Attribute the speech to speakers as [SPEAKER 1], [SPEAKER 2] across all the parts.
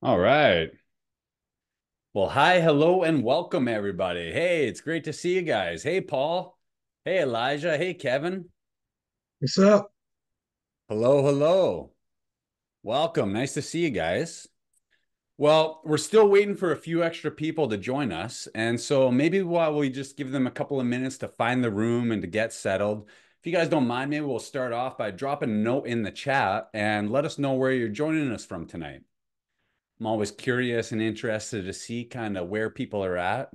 [SPEAKER 1] All right. Well, hi, hello, and welcome, everybody. Hey, it's great to see you guys. Hey, Paul. Hey, Elijah. Hey, Kevin.
[SPEAKER 2] What's up?
[SPEAKER 1] Hello, hello. Welcome. Nice to see you guys. Well, we're still waiting for a few extra people to join us. And so maybe while we just give them a couple of minutes to find the room and to get settled, if you guys don't mind, maybe we'll start off by dropping a note in the chat and let us know where you're joining us from tonight. I'm always curious and interested to see kind of where people are at.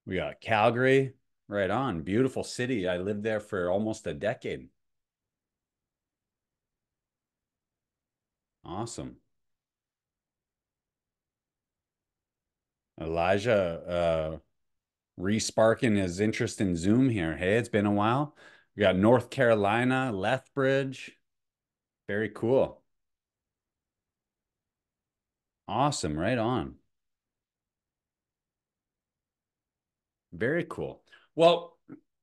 [SPEAKER 1] We got Calgary, right on. Beautiful city. I lived there for almost a decade. Awesome. Elijah, re-sparking his interest in Zoom here. Hey, it's been a while. We got North Carolina, Lethbridge. Very cool. Awesome. Right on. Very cool. Well,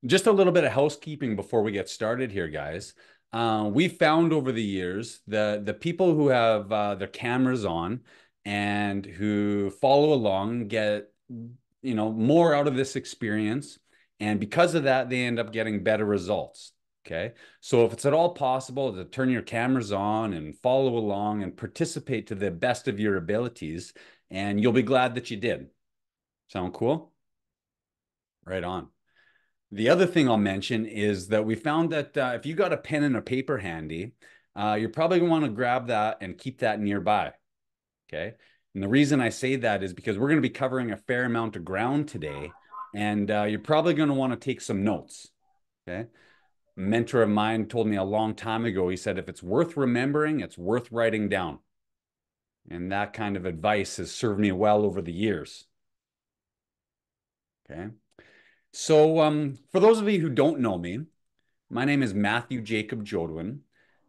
[SPEAKER 1] just a little bit of housekeeping before we get started here, guys. We found over the years the people who have their cameras on and who follow along get more out of this experience, and because of that, they end up getting better results. Okay, so if it's at all possible to turn your cameras on and follow along and participate to the best of your abilities, and you'll be glad that you did. Sound cool? Right on. The other thing I'll mention is that we found that if you got a pen and a paper handy, you're probably going to want to grab that and keep that nearby. Okay. And the reason I say that is because we're going to be covering a fair amount of ground today, and you're probably going to want to take some notes. Okay. A mentor of mine told me a long time ago, he said, if it's worth remembering, it's worth writing down. And that kind of advice has served me well over the years. Okay. So, for those of you who don't know me, my name is Matthew Jacob Jodwin.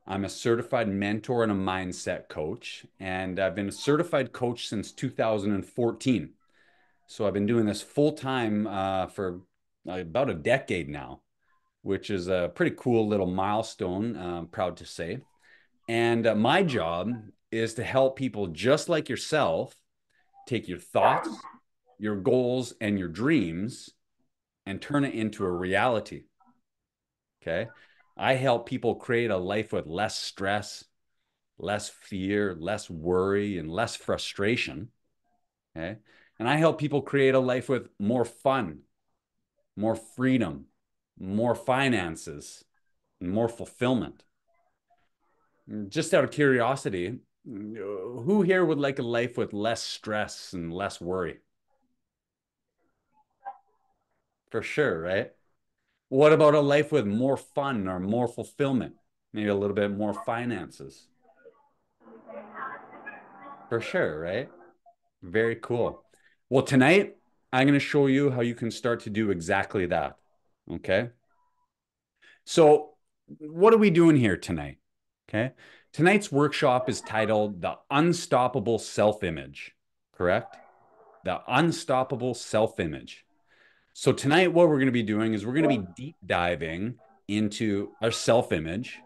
[SPEAKER 1] I'm a certified mentor and a mindset coach, and I've been a certified coach since 2014. So I've been doing this full time for about a decade now, which is a pretty cool little milestone, I'm proud to say. And my job is to help people just like yourself take your thoughts, your goals, and your dreams and turn it into a reality. Okay. I help people create a life with less stress, less fear, less worry, and less frustration. Okay. And I help people create a life with more fun, more freedom, more finances, and more fulfillment. Just out of curiosity, who here would like a life with less stress and less worry? For sure, right? What about a life with more fun or more fulfillment? Maybe a little bit more finances. For sure, right? Very cool. Well, tonight I'm going to show you how you can start to do exactly that. Okay. So, what are we doing here tonight? Okay. Tonight's workshop is titled The Unstoppable Self Image, correct? The Unstoppable Self Image. So, tonight, what we're going to be doing is we're going to be deep diving into our self image,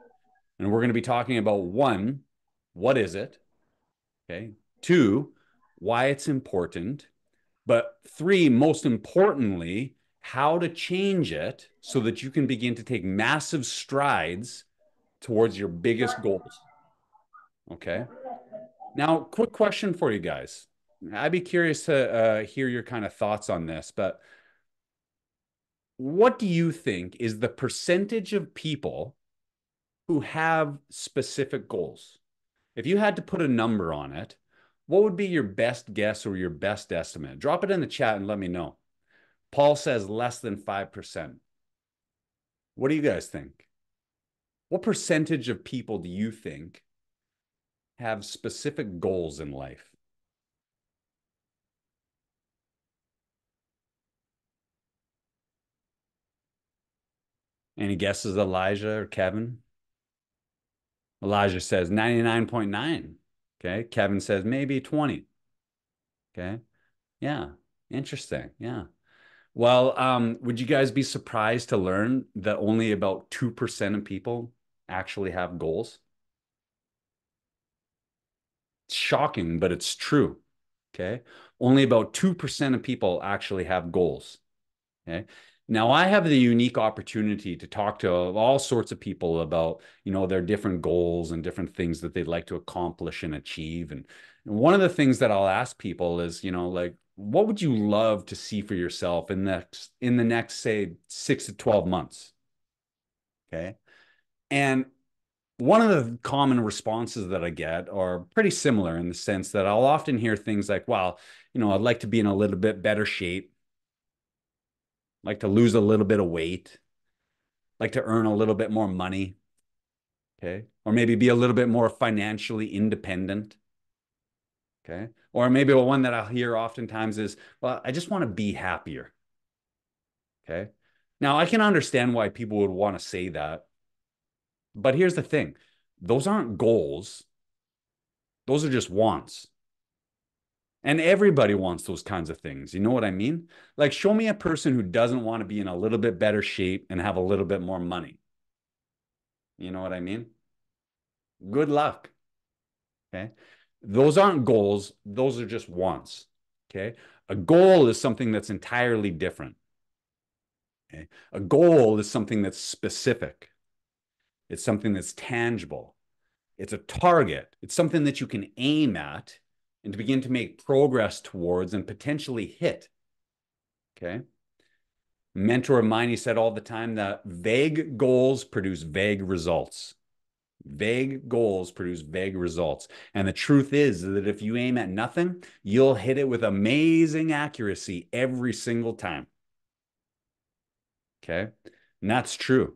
[SPEAKER 1] and we're going to be talking about one, what is it? Okay. Two, why it's important. But three, most importantly, how to change it so that you can begin to take massive strides towards your biggest goals. Okay. Now, quick question for you guys. I'd be curious to hear your kind of thoughts on this, but what do you think is the percentage of people who have specific goals? If you had to put a number on it, what would be your best guess or your best estimate? Drop it in the chat and let me know. Paul says less than 5%. What do you guys think? What percentage of people do you think have specific goals in life? Any guesses, Elijah or Kevin? Elijah says 99.9. Okay. Kevin says maybe 20. Okay. Yeah. Interesting. Yeah. Well, would you guys be surprised to learn that only about 2% of people actually have goals? It's shocking, but it's true. Okay. Only about 2% of people actually have goals. Okay. Now I have the unique opportunity to talk to all sorts of people about, their different goals and different things that they'd like to accomplish and achieve. And one of the things that I'll ask people is, like, what would you love to see for yourself in the next, say, 6 to 12 months? Okay. And one of the common responses that I get are pretty similar in the sense that I'll often hear things like, well, I'd like to be in a little bit better shape, like to lose a little bit of weight, like to earn a little bit more money, okay? Or maybe be a little bit more financially independent, okay? Or maybe one that I'll hear oftentimes is, well, I just want to be happier, okay? Now, I can understand why people would want to say that, but here's the thing. Those aren't goals. Those are just wants. And everybody wants those kinds of things. You know what I mean? Like, show me a person who doesn't want to be in a little bit better shape and have a little bit more money. You know what I mean? Good luck. Okay. Those aren't goals. Those are just wants. Okay. A goal is something that's entirely different. Okay. A goal is something that's specific. It's something that's tangible. It's a target. It's something that you can aim at and to begin to make progress towards and potentially hit. Okay. Mentor of mine, he said all the time that vague goals produce vague results. Vague goals produce vague results. And the truth is that if you aim at nothing, you'll hit it with amazing accuracy every single time. Okay. And that's true.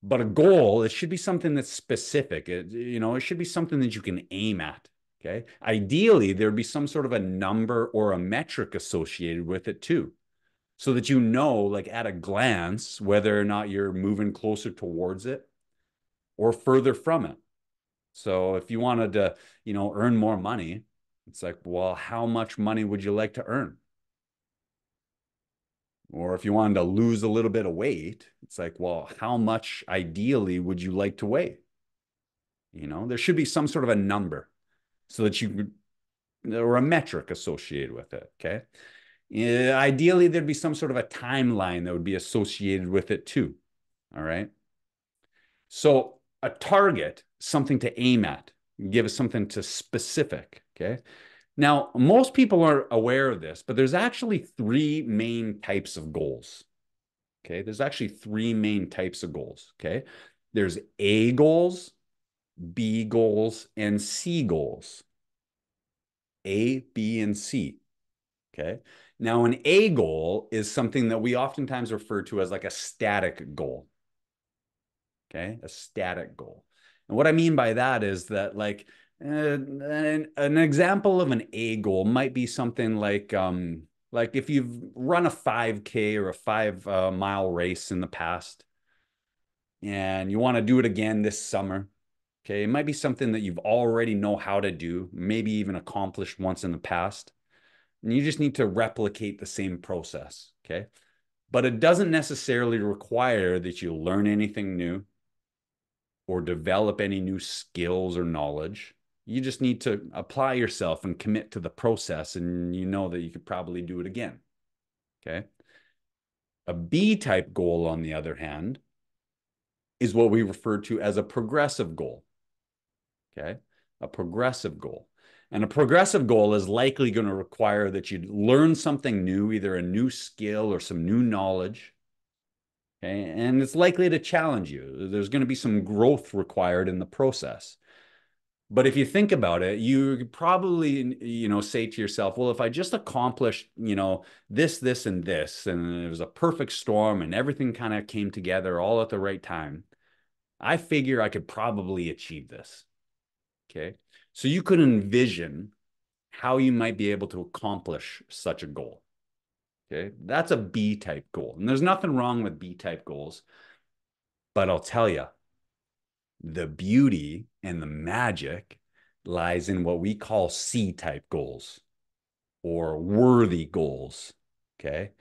[SPEAKER 1] But a goal, it should be something that's specific. It should be something that you can aim at. Okay. Ideally, there'd be some sort of a number or a metric associated with it too, so that like at a glance, whether or not you're moving closer towards it or further from it. So if you wanted to, earn more money, it's like, well, how much money would you like to earn? Or if you wanted to lose a little bit of weight, it's like, well, how much ideally would you like to weigh? There should be some sort of a number so that or a metric associated with it. Okay. Yeah, ideally, there'd be some sort of a timeline that would be associated with it too. All right. So a target, something to aim at, give us something to specific. Okay. Now, most people are aware of this, but there's actually three main types of goals. Okay. There's actually three main types of goals. Okay. There's A goals, B goals, and C goals. A, B, and C. Okay. Now, an A goal is something that we oftentimes refer to as like a static goal. Okay. A static goal. And what I mean by that is that, like, an example of an A goal might be something like if you've run a 5K or a 5 mile race in the past and you want to do it again this summer. Okay. It might be something that you've already know how to do, maybe even accomplished once in the past. And you just need to replicate the same process. Okay. But it doesn't necessarily require that you learn anything new or develop any new skills or knowledge. You just need to apply yourself and commit to the process, and you know that you could probably do it again. Okay. A B type goal, on the other hand, is what we refer to as a progressive goal. Okay. A progressive goal. And a progressive goal is likely going to require that you learn something new, either a new skill or some new knowledge. Okay. And it's likely to challenge you. There's going to be some growth required in the process. But if you think about it, you probably, say to yourself, well, if I just accomplished, this, and this, and it was a perfect storm and everything kind of came together all at the right time, I figure I could probably achieve this. Okay. So you could envision how you might be able to accomplish such a goal. Okay. That's a B type goal. And there's nothing wrong with B type goals. But I'll tell you, the beauty and the magic lies in what we call C type goals or worthy goals. Okay.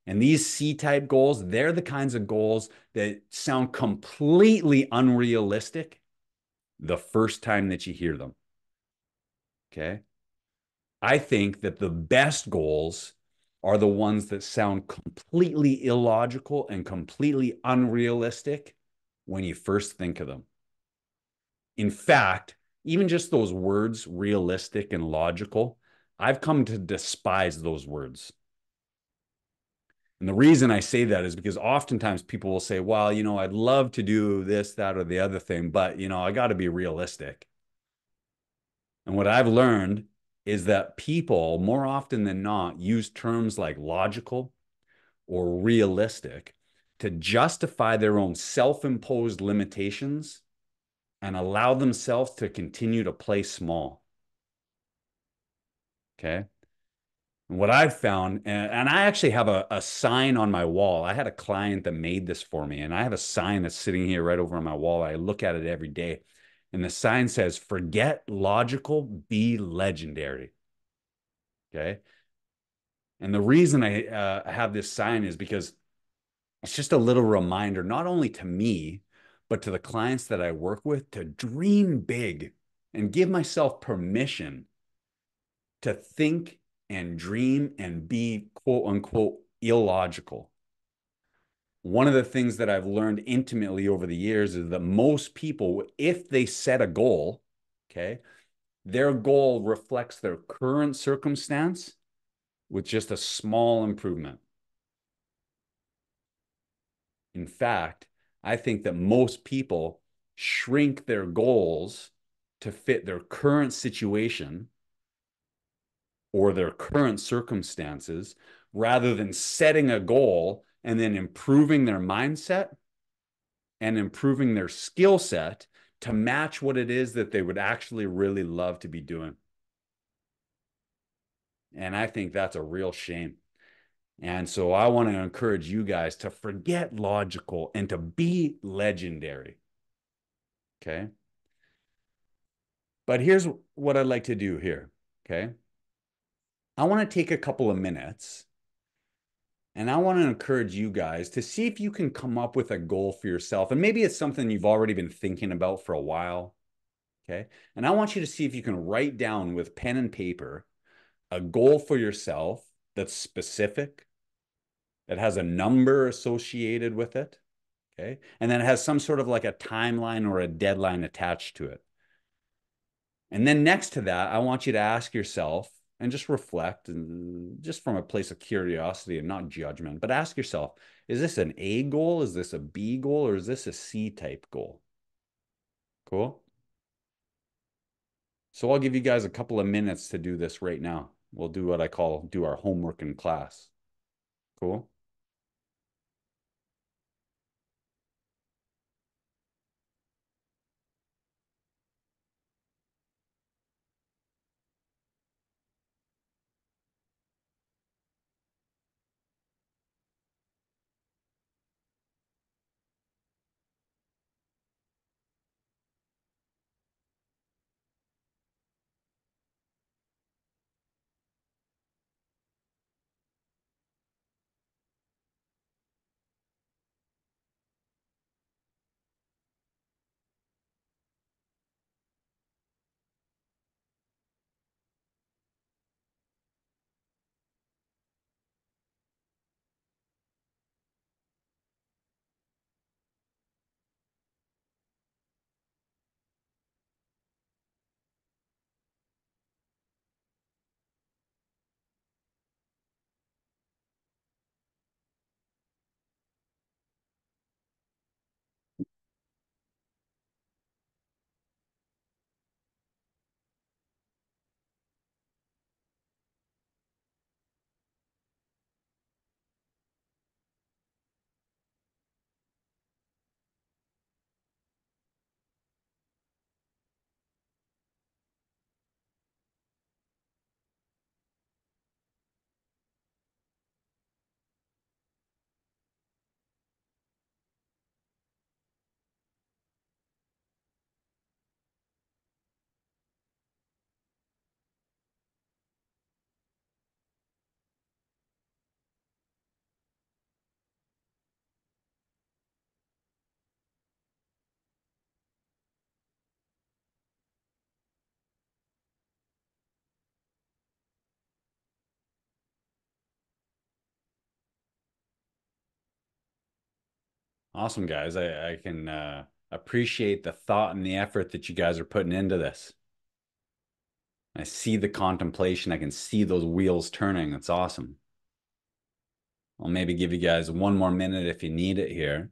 [SPEAKER 1] And these C type goals, they're the kinds of goals that sound completely unrealistic the first time that you hear them. Okay. I think that the best goals are the ones that sound completely illogical and completely unrealistic when you first think of them. In fact, even just those words, realistic and logical, I've come to despise those words. And the reason I say that is because oftentimes people will say, well, I'd love to do this, that, or the other thing, but, I got to be realistic. And what I've learned is that people, more often than not, use terms like logical or realistic to justify their own self imposed limitations and allow themselves to continue to play small. Okay. And what I've found, and I actually have a sign on my wall. I had a client that made this for me, and I have a sign that's sitting here right over on my wall. I look at it every day. And the sign says, forget logical, be legendary. Okay. And the reason I have this sign is because it's just a little reminder, not only to me, but to the clients that I work with, to dream big and give myself permission to think and dream and be quote unquote illogical. One of the things that I've learned intimately over the years is that most people, if they set a goal, okay, their goal reflects their current circumstance with just a small improvement. In fact, I think that most people shrink their goals to fit their current situation or their current circumstances rather than setting a goal and then improving their mindset and improving their skill set to match what it is that they would actually really love to be doing. And I think that's a real shame. And so I want to encourage you guys to forget logical and to be legendary. Okay. But here's what I'd like to do here. Okay. I want to take a couple of minutes and I want to encourage you guys to see if you can come up with a goal for yourself. And maybe it's something you've already been thinking about for a while. Okay. And I want you to see if you can write down with pen and paper a goal for yourself that's specific, that has a number associated with it. Okay. And then it has some sort of like a timeline or a deadline attached to it. And then next to that, I want you to ask yourself and just reflect and just from a place of curiosity and not judgment, but ask yourself, is this an A goal? Is this a B goal? Or is this a C type goal? Cool. So I'll give you guys a couple of minutes to do this right now. We'll do what I call do our homework in class. Cool. Awesome, guys. I can appreciate the thought and the effort that you guys are putting into this. I see the contemplation. I can see those wheels turning. It's awesome. I'll maybe give you guys one more minute if you need it here.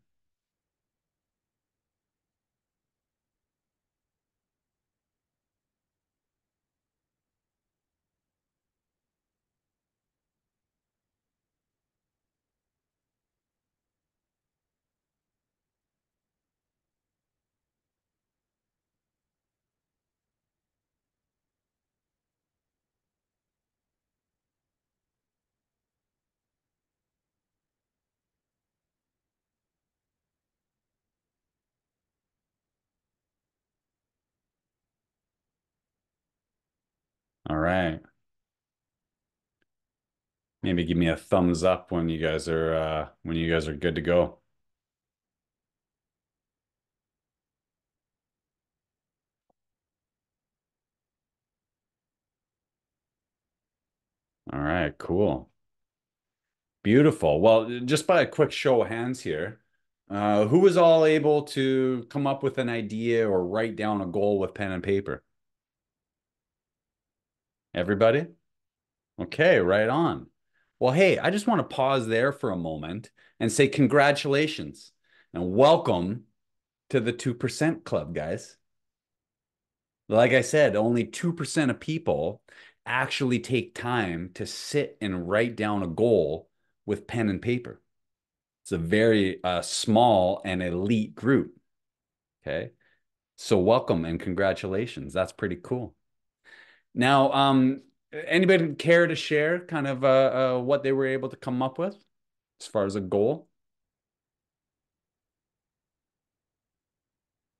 [SPEAKER 1] All right. Maybe give me a thumbs up when you guys are good to go. All right, cool. Beautiful. Well, just by a quick show of hands here, who was all able to come up with an idea or write down a goal with pen and paper? Everybody? Okay, right on. Well, hey, I just want to pause there for a moment and say congratulations and welcome to the 2% club, guys. Like I said, only 2% of people actually take time to sit and write down a goal with pen and paper. It's a very small and elite group. Okay. So welcome and congratulations. That's pretty cool. Now, anybody care to share kind of what they were able to come up with as far as a goal?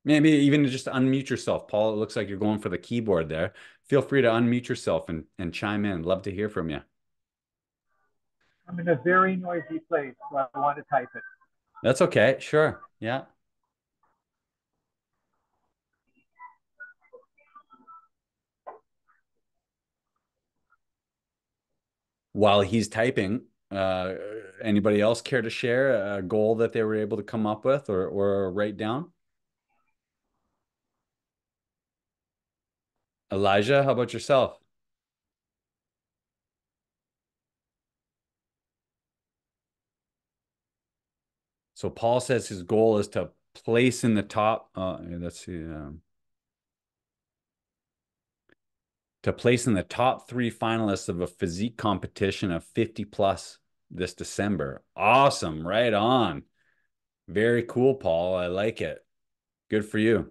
[SPEAKER 1] Maybe even just unmute yourself, Paul. It looks like you're going for the keyboard there. Feel free to unmute yourself and chime in. Love to hear from you.
[SPEAKER 2] I'm in a very noisy place, so I want to type it.
[SPEAKER 1] That's okay. Sure. Yeah. While he's typing, anybody else care to share a goal that they were able to come up with or write down? Elijah, how about yourself? So Paul says his goal is to place in the top. Let's see. To place in the top three finalists of a physique competition of 50 plus this December. Awesome. Right on. Very cool, Paul. I like it. Good for you.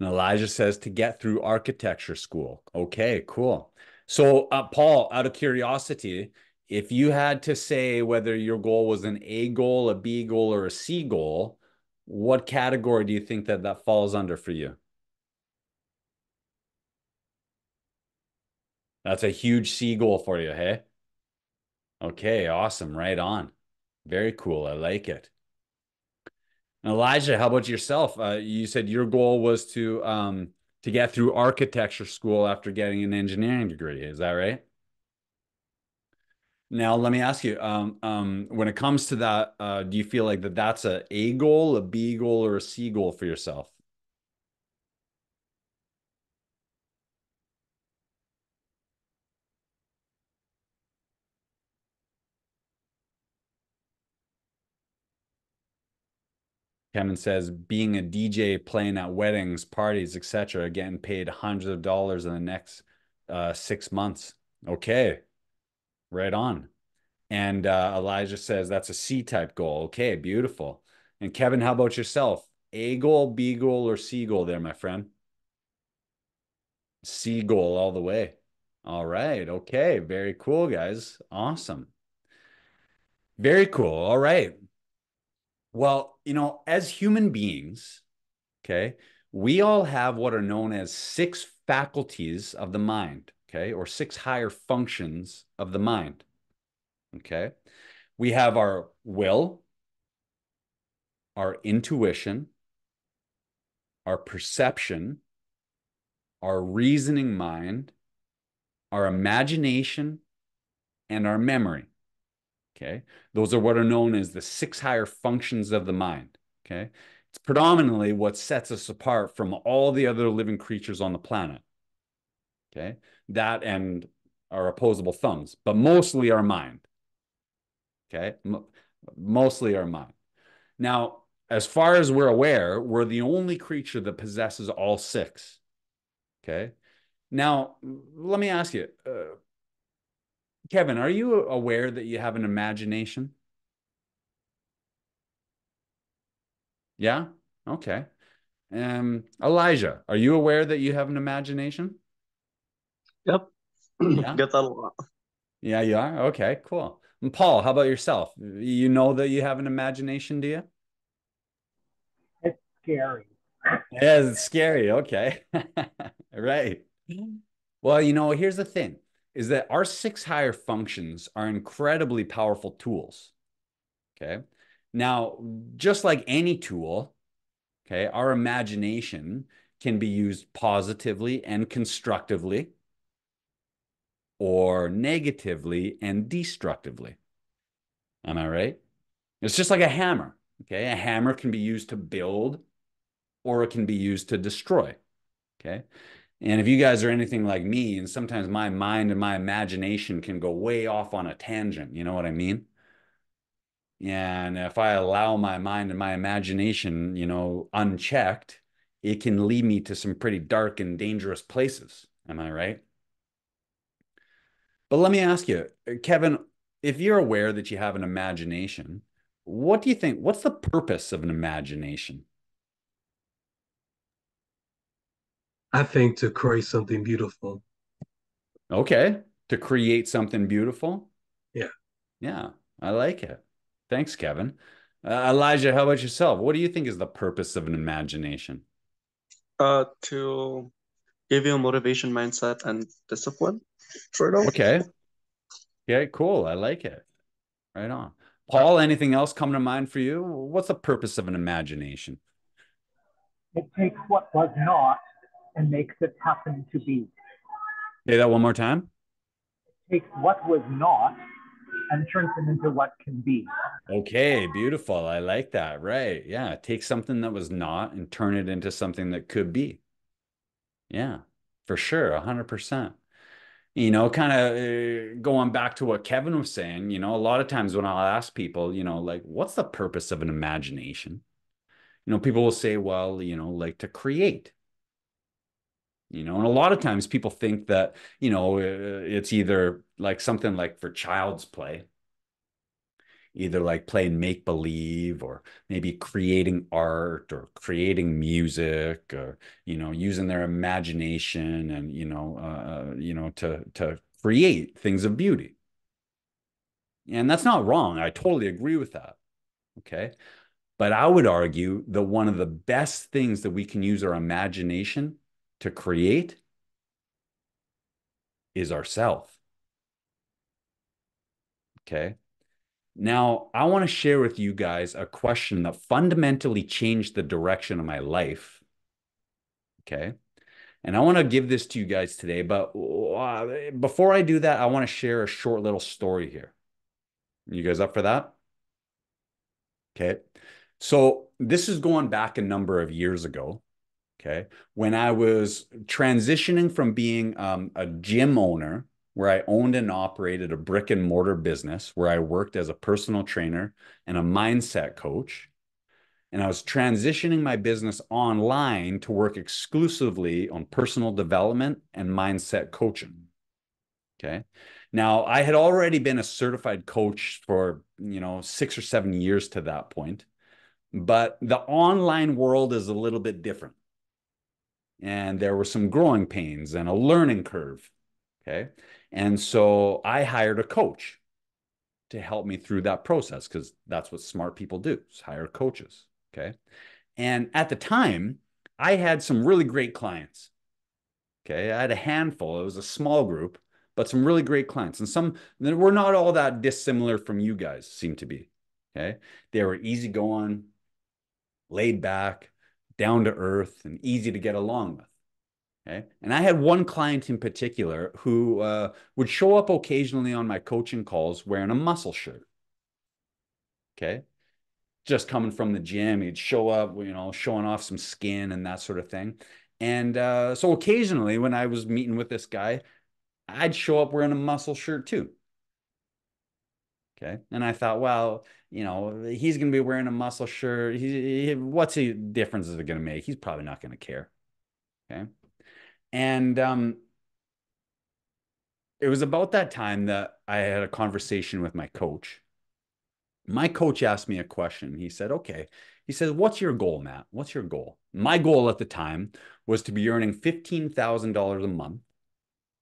[SPEAKER 1] And Elijah says to get through architecture school. Okay, cool. So, Paul, out of curiosity, if you had to say whether your goal was an A goal, a B goal, or a C goal, what category do you think that that falls under for you? That's a huge C goal for you, hey? Okay, awesome. Right on. Very cool. I like it. Elijah, how about yourself? You said your goal was to get through architecture school after getting an engineering degree. Is that right? Now, let me ask you, when it comes to that, do you feel like that's a goal, a B goal, or a C goal for yourself? Kevin says being a DJ, playing at weddings, parties, etc., getting paid hundreds of dollars in the next 6 months. Okay, right on. And Elijah says that's a C type goal. Okay, beautiful. And Kevin, how about yourself? A goal, B goal, or C goal there, my friend? C goal all the way. All right. Okay. Very cool, guys. Awesome. Very cool. All right. Well, as human beings, okay, we all have what are known as six faculties of the mind, okay, or six higher functions of the mind, okay. We have our will, our intuition, our perception, our reasoning mind, our imagination, and our memory. Okay. Those are what are known as the six higher functions of the mind. Okay. It's predominantly what sets us apart from all the other living creatures on the planet. Okay. That and our opposable thumbs, but mostly our mind. Okay. Mostly our mind. Now, as far as we're aware, we're the only creature that possesses all six. Okay. Now, let me ask you, Kevin, are you aware that you have an imagination? Yeah. Okay. Elijah, are you aware that you have an imagination?
[SPEAKER 3] Yep.
[SPEAKER 1] Yeah.
[SPEAKER 3] Get that a lot.
[SPEAKER 1] Yeah, you are. Okay, cool. And Paul, how about yourself? You know that you have an imagination, do you?
[SPEAKER 2] It's scary.
[SPEAKER 1] Yeah, it's scary. Okay. Right. Well, here's the thing is that our six higher functions are incredibly powerful tools. Okay. Now, just like any tool, okay, our imagination can be used positively and constructively or negatively and destructively. Am I right? It's just like a hammer. Okay. A hammer can be used to build or it can be used to destroy. Okay. And if you guys are anything like me, and sometimes my mind and my imagination can go way off on a tangent, you know what I mean? And if I allow my mind and my imagination, unchecked, it can lead me to some pretty dark and dangerous places. Am I right? But let me ask you, Kevin, if you're aware that you have an imagination, what do you think? What's the purpose of an imagination?
[SPEAKER 4] I think to create something beautiful.
[SPEAKER 1] Okay, to create something beautiful.
[SPEAKER 4] Yeah.
[SPEAKER 1] Yeah, I like it. Thanks, Kevin. Elijah, how about yourself? What do you think is the purpose of an imagination?
[SPEAKER 3] To give you a motivation mindset and discipline, sort of.
[SPEAKER 1] Okay. Yeah, cool. I like it. Right on. Paul, anything else come to mind for you? What's the purpose of an imagination?
[SPEAKER 2] It takes what was not and makes it happen to be.
[SPEAKER 1] Say that one more time.
[SPEAKER 2] It takes what was not and turns it into what can be.
[SPEAKER 1] Okay, beautiful. I like that. Right. Yeah. Take something that was not and turn it into something that could be. Yeah, for sure. 100%. Kind of going back to what Kevin was saying, a lot of times when I'll ask people, like, what's the purpose of an imagination? People will say, well, like to create. And a lot of times people think that, it's either like something like for child's play, either like playing make believe or maybe creating art or creating music or using their imagination and to create things of beauty. And that's not wrong. I totally agree with that. Okay. But I would argue that one of the best things that we can use our imagination to create is ourself. Okay. Now, I want to share with you guys a question that fundamentally changed the direction of my life. Okay. And I want to give this to you guys today. But before I do that, I want to share a short little story here. You guys up for that? Okay. So this is going back a number of years ago. Okay. When I was transitioning from being a gym owner, where I owned and operated a brick and mortar business, where I worked as a personal trainer and a mindset coach. And I was transitioning my business online to work exclusively on personal development and mindset coaching. Okay. Now, I had already been a certified coach for, 6 or 7 years to that point, but the online world is a little bit different. And there were some growing pains and a learning curve. Okay. And so I hired a coach to help me through that process because that's what smart people do, is hire coaches. Okay. And at the time, I had some really great clients. Okay. I had a handful. It was a small group, but some really great clients. And some were not all that dissimilar from you guys, seem to be. Okay. They were easygoing, laid back, down to earth, and easy to get along with. Okay. And I had one client in particular who would show up occasionally on my coaching calls wearing a muscle shirt. Okay. Just coming from the gym, he'd show up, showing off some skin and that sort of thing. And so occasionally when I was meeting with this guy, I'd show up wearing a muscle shirt too. Okay. And I thought, well, he's going to be wearing a muscle shirt. What's the difference is it going to make? He's probably not going to care. Okay. And it was about that time that I had a conversation with my coach. My coach asked me a question. He said, okay, he says, what's your goal, Matt? What's your goal? My goal at the time was to be earning $15,000 a month,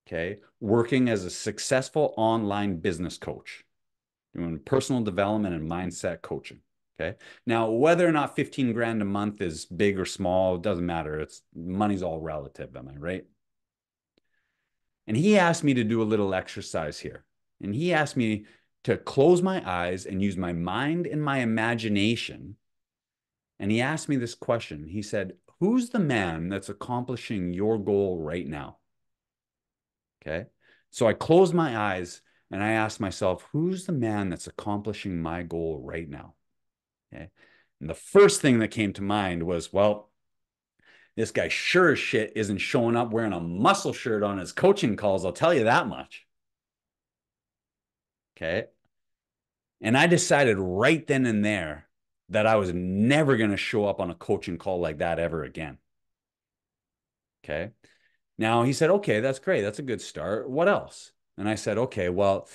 [SPEAKER 1] okay, working as a successful online business coach, doing personal development and mindset coaching. Okay. Now, whether or not 15 grand a month is big or small, it doesn't matter. It's money's all relative. Am I right? And he asked me to do a little exercise here. And he asked me to close my eyes and use my mind and my imagination. And he asked me this question. He said, who's the man that's accomplishing your goal right now? Okay. So I closed my eyes and I asked myself, who's the man that's accomplishing my goal right now? Okay. And the first thing that came to mind was, well, this guy sure as shit isn't showing up wearing a muscle shirt on his coaching calls. I'll tell you that much. Okay. And I decided right then and there that I was never going to show up on a coaching call like that ever again. Okay. Now he said, okay, that's great. That's a good start. What else? And I said, okay, well,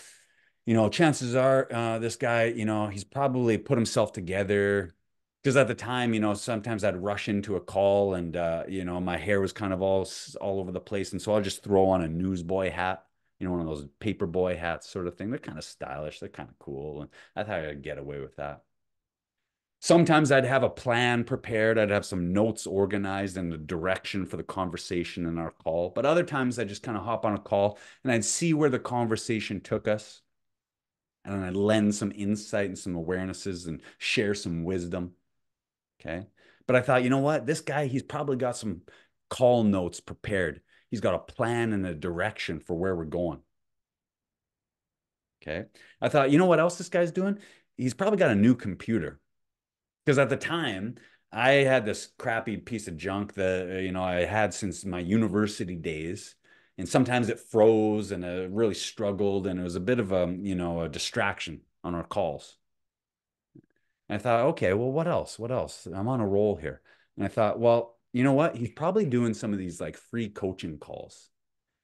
[SPEAKER 1] chances are this guy, he's probably put himself together. Because at the time, sometimes I'd rush into a call and, my hair was kind of all over the place. And so I'll just throw on a newsboy hat, one of those paper boy hats sort of thing. They're kind of stylish. They're kind of cool. And I thought I'd get away with that. Sometimes I'd have a plan prepared. I'd have some notes organized and a direction for the conversation in our call. But other times I'd just kind of hop on a call and I'd see where the conversation took us. And I'd lend some insight and some awarenesses and share some wisdom. Okay. But I thought, you know what? This guy, he's probably got some call notes prepared. He's got a plan and a direction for where we're going. Okay. I thought, you know what else this guy's doing? He's probably got a new computer. Because at the time, I had this crappy piece of junk that, I had since my university days. And sometimes it froze and I really struggled. And it was a bit of a distraction on our calls. And I thought, okay, well, what else? What else? I'm on a roll here. And I thought, well, you know what? He's probably doing some of these like free coaching calls.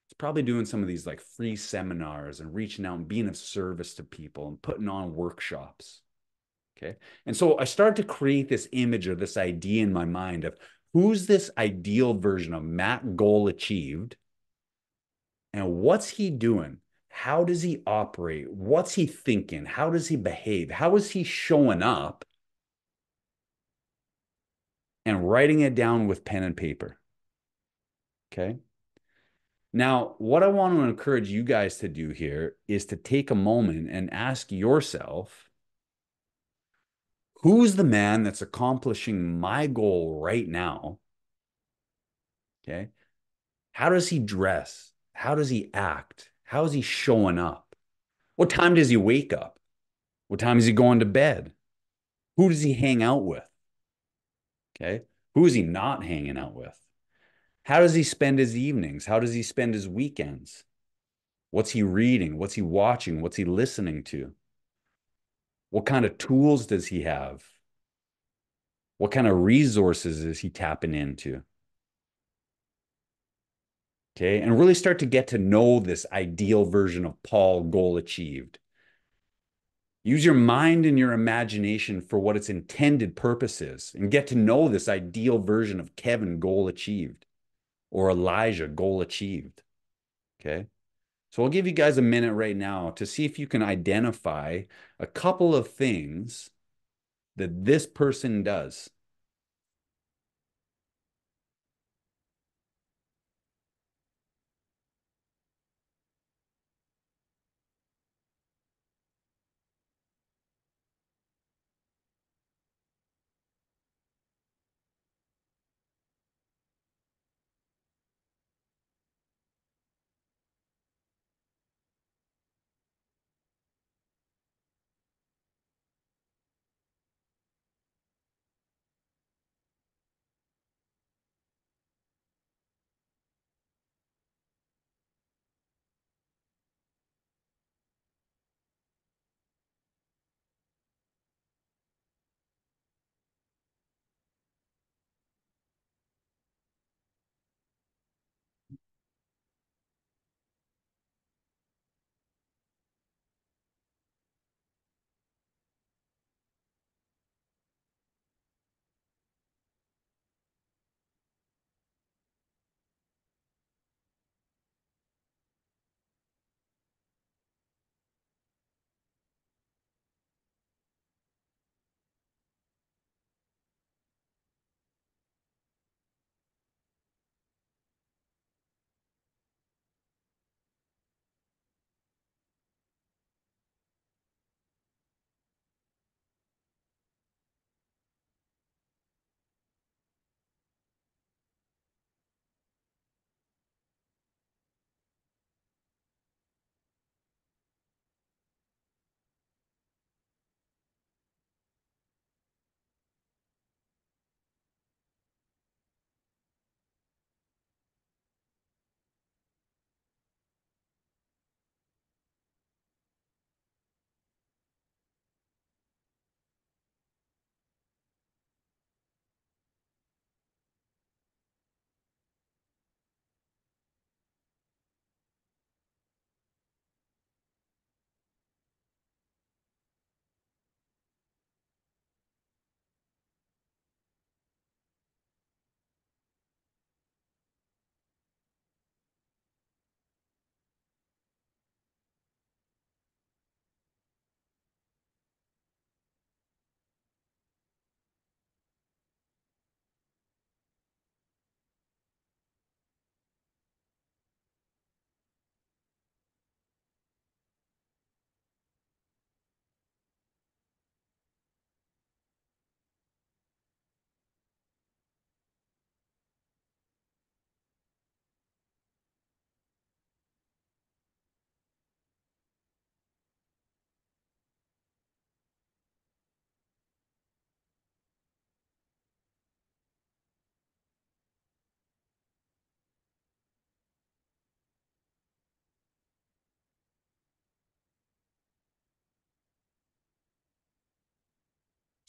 [SPEAKER 1] He's probably doing some of these like free seminars and reaching out and being of service to people and putting on workshops. Okay. And so I started to create this image or this idea in my mind of who's this ideal version of Matt Goal Achieved and what's he doing? How does he operate? What's he thinking? How does he behave? How is he showing up? And writing it down with pen and paper. Okay. Now, what I want to encourage you guys to do here is to take a moment and ask yourself, who's the man that's accomplishing my goal right now? Okay. How does he dress? How does he act? How is he showing up? What time does he wake up? What time is he going to bed? Who does he hang out with? Okay. Who is he not hanging out with? How does he spend his evenings? How does he spend his weekends? What's he reading? What's he watching? What's he listening to? What kind of tools does he have? What kind of resources is he tapping into? Okay. And really start to get to know this ideal version of Paul Goal Achieved. Use your mind and your imagination for what its intended purpose is and get to know this ideal version of Kevin Goal Achieved or Elijah Goal Achieved. Okay. So I'll give you guys a minute right now to see if you can identify a couple of things that this person does.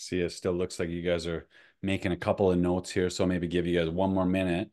[SPEAKER 1] See, it still looks like you guys are making a couple of notes here, so maybe give you guys one more minute.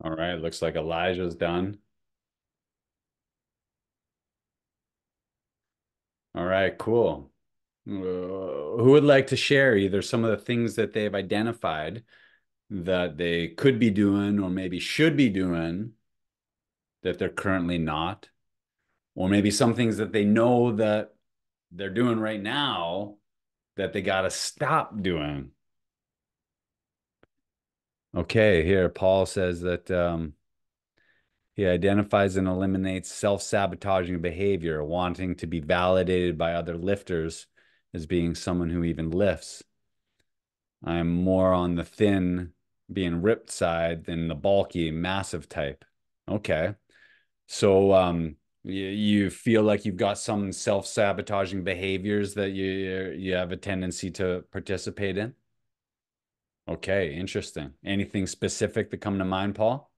[SPEAKER 1] All right, looks like Elijah's done. All right, cool. Who would like to share either some of the things that they've identified that they could be doing or maybe should be doing that they're currently not, or maybe some things that they know that they're doing right now that they got to stop doing? Okay, here Paul says that he identifies and eliminates self-sabotaging behavior, wanting to be validated by other lifters as being someone who even lifts. I'm more on the thin, being ripped side than the bulky, massive type. Okay. So you feel like you've got some self-sabotaging behaviors that you have a tendency to participate in? Okay, interesting. Anything specific that come to mind, Paul?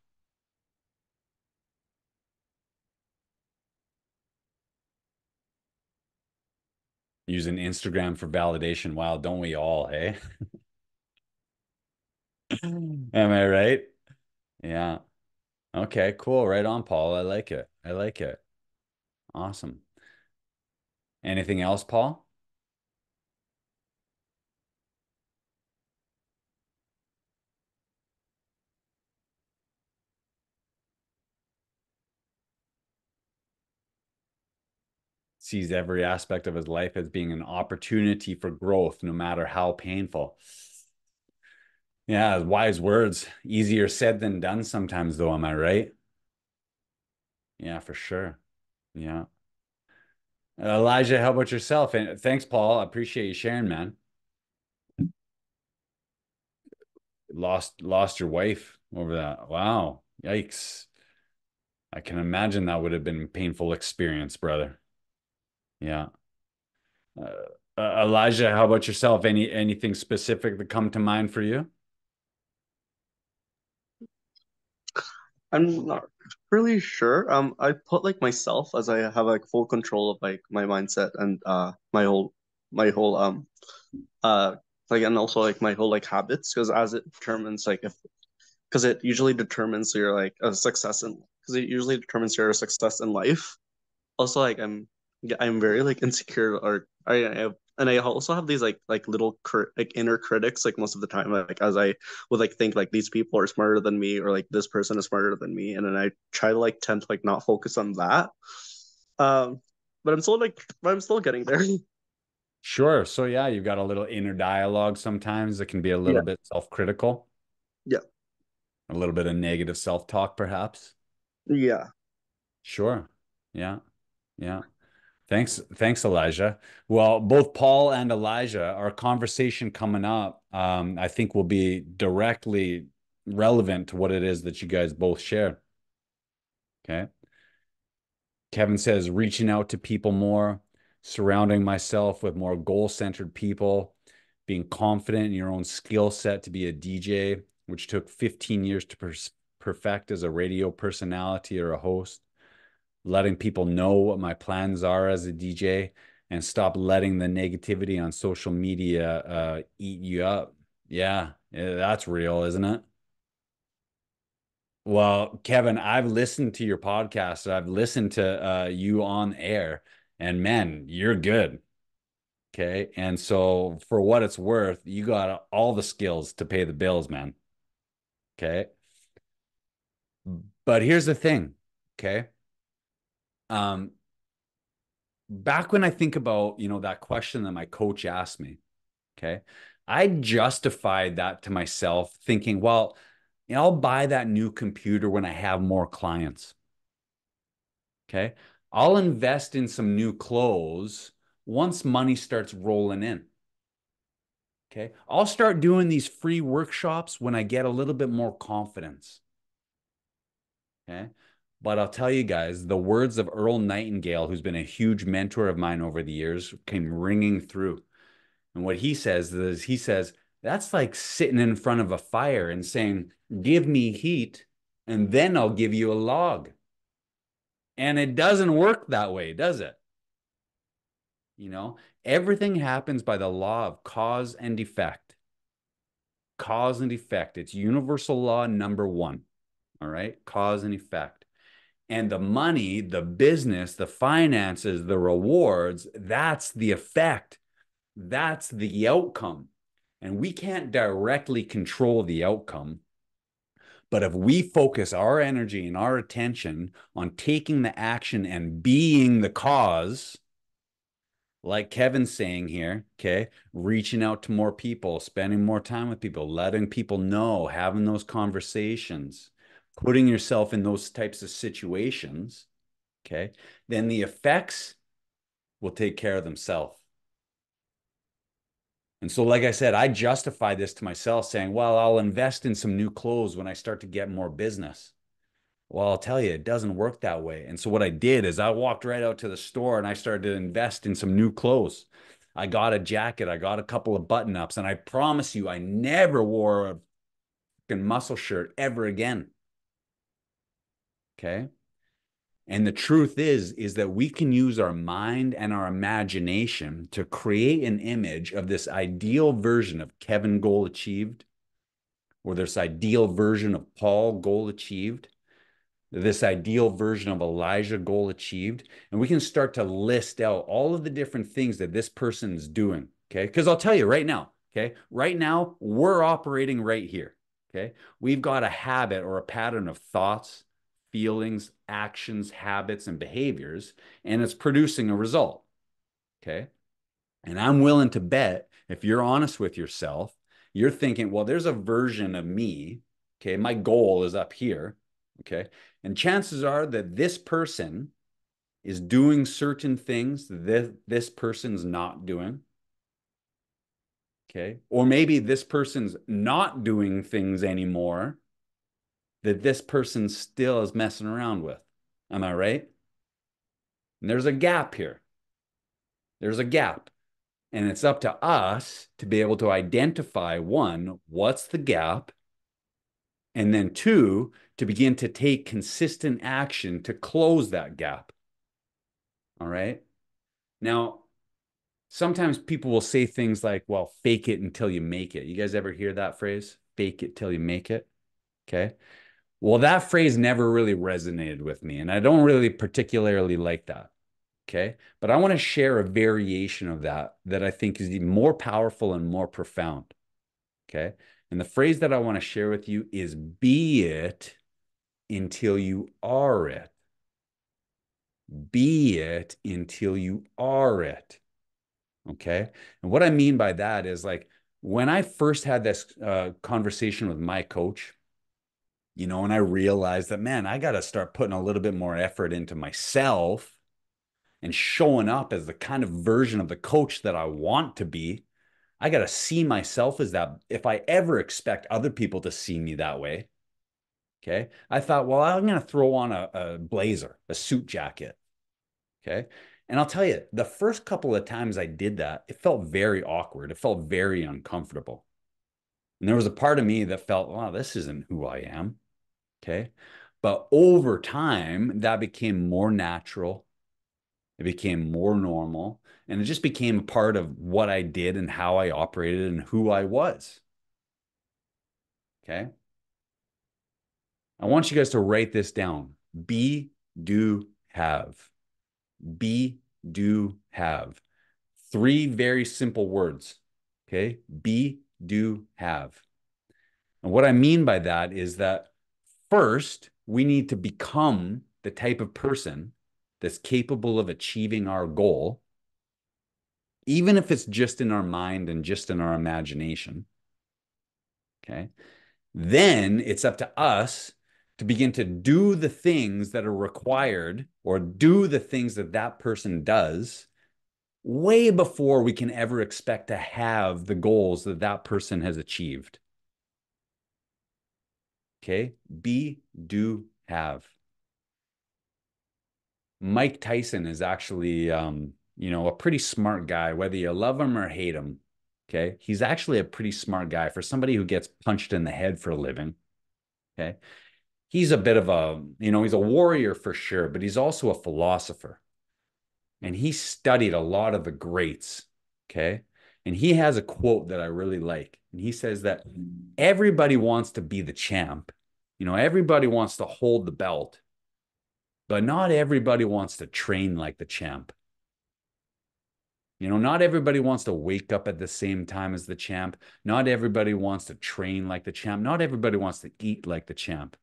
[SPEAKER 1] Using Instagram for validation. Wow, don't we all, hey? Am I right? Yeah. Okay, cool. Right on, Paul. I like it. I like it. Awesome. Anything else, Paul? Sees every aspect of his life as being an opportunity for growth, no matter how painful. Yeah, wise words. Easier said than done sometimes, though. Am I right? Yeah, for sure. Yeah. Elijah, how about yourself? And thanks, Paul. I appreciate you sharing, man. Lost your wife over that. Wow. Yikes. I can imagine that would have been a painful experience, brother. Yeah. Elijah, how about yourself? Anything specific that come to mind for you?
[SPEAKER 3] I'm not really sure. I put like myself as I have like full control of like my mindset and my whole uh like and also like my whole like habits because as it determines like if because it usually determines your like a success in because it usually determines your success in life. Also like I'm very like insecure or and I also have these like little like inner critics like most of the time like as I would like think like these people are smarter than me or like this person is smarter than me and then I try to like tend to like not focus on that. Um but I'm still getting there.
[SPEAKER 1] Sure. So yeah, you've got a little inner dialogue sometimes that can be a
[SPEAKER 3] Yeah.
[SPEAKER 1] little bit self-critical,
[SPEAKER 3] Yeah.
[SPEAKER 1] a little bit of negative self-talk, perhaps.
[SPEAKER 3] Yeah.
[SPEAKER 1] Sure. Yeah. Yeah. Thanks, Elijah. Well, both Paul and Elijah, our conversation coming up, I think will be directly relevant to what it is that you guys both share. Okay. Kevin says, reaching out to people more, surrounding myself with more goal-centered people, being confident in your own skill set to be a DJ, which took 15 years to perfect as a radio personality or a host, letting people know what my plans are as a DJ, and stop letting the negativity on social media eat you up. Yeah, that's real, isn't it? Well, Kevin, I've listened to your podcast. I've listened to you on air, and man, you're good. Okay. And so, for what it's worth, you got all the skills to pay the bills, man. Okay. But here's the thing. Okay. Um, Back when I think about, that question that my coach asked me, okay, I justified that to myself thinking, well, you know, I'll buy that new computer when I have more clients. Okay. I'll invest in some new clothes once money starts rolling in. Okay. I'll start doing these free workshops when I get a little bit more confidence. Okay. But I'll tell you guys, the words of Earl Nightingale, who's been a huge mentor of mine over the years, came ringing through. And what he says, that's like sitting in front of a fire and saying, give me heat, and then I'll give you a log. And it doesn't work that way, does it? You know, everything happens by the law of cause and effect. Cause and effect. It's universal law number one. All right. Cause and effect. And the money, the business, the finances, the rewards, that's the effect. That's the outcome. And we can't directly control the outcome. But if we focus our energy and our attention on taking the action and being the cause, like Kevin's saying here, okay, reaching out to more people, spending more time with people, letting people know, having those conversations, putting yourself in those types of situations, okay, then the effects will take care of themselves. And so, like I said, I justify this to myself saying, well, I'll invest in some new clothes when I start to get more business. Well, I'll tell you, it doesn't work that way. And so what I did is I walked right out to the store and I started to invest in some new clothes. I got a jacket, I got a couple of button ups, and I promise you, I never wore a fucking muscle shirt ever again. Okay. And the truth is that we can use our mind and our imagination to create an image of this ideal version of Kevin goal achieved, or this ideal version of Paul goal achieved, this ideal version of Elijah goal achieved. And we can start to list out all of the different things that this person is doing. Okay. Because I'll tell you right now, okay, right now we're operating right here. Okay. We've got a habit or a pattern of thoughts, feelings, actions, habits, and behaviors, and it's producing a result. Okay. And I'm willing to bet if you're honest with yourself, you're thinking, well, there's a version of me. Okay. My goal is up here. Okay. And chances are that this person is doing certain things that this person's not doing. Okay. Or maybe this person's not doing things anymore that this person still is messing around with. Am I right? And there's a gap here. There's a gap. And it's up to us to be able to identify one, what's the gap? And then two, to begin to take consistent action to close that gap. All right. Now, sometimes people will say things like, well, fake it until you make it. You guys ever hear that phrase? Fake it till you make it. Okay. Well, that phrase never really resonated with me, and I don't really particularly like that. Okay. But I want to share a variation of that that I think is even more powerful and more profound. Okay. And the phrase that I want to share with you is be it until you are it. Be it until you are it. Okay. And what I mean by that is like when I first had this conversation with my coach, you know, and I realized that, man, I got to start putting a little bit more effort into myself and showing up as the kind of version of the coach that I want to be. I got to see myself as that if I ever expect other people to see me that way. Okay. I thought, well, I'm going to throw on a blazer, a suit jacket. Okay. And I'll tell you, the first couple of times I did that, it felt very awkward. It felt very uncomfortable. And there was a part of me that felt, wow, this isn't who I am. Okay. But over time, that became more natural. It became more normal. And it just became a part of what I did and how I operated and who I was. Okay. I want you guys to write this down. Be, do, have. Be, do, have. Three very simple words. Okay. Be, do, have. And what I mean by that is that first, we need to become the type of person that's capable of achieving our goal. even if it's just in our mind and just in our imagination, okay, then it's up to us to begin to do the things that are required or do the things that that person does way before we can ever expect to have the goals that that person has achieved. Okay, be, do, have. Mike Tyson is actually, a pretty smart guy, whether you love him or hate him. Okay. He's actually a pretty smart guy for somebody who gets punched in the head for a living. Okay. He's a bit of he's a warrior for sure, but he's also a philosopher. And he studied a lot of the greats. Okay. And he has a quote that I really like. And he says that everybody wants to be the champ. Everybody wants to hold the belt, but not everybody wants to train like the champ. Not everybody wants to wake up at the same time as the champ. Not everybody wants to train like the champ. Not everybody wants to eat like the champ.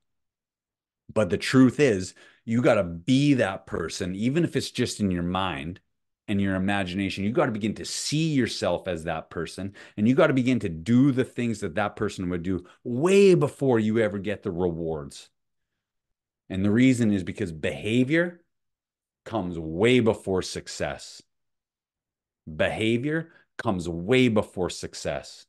[SPEAKER 1] But the truth is, you got to be that person, even if it's just in your mind and your imagination. You got to begin to see yourself as that person, and you got to begin to do the things that that person would do way before you ever get the rewards. And the reason is because behavior comes way before success. Behavior comes way before success.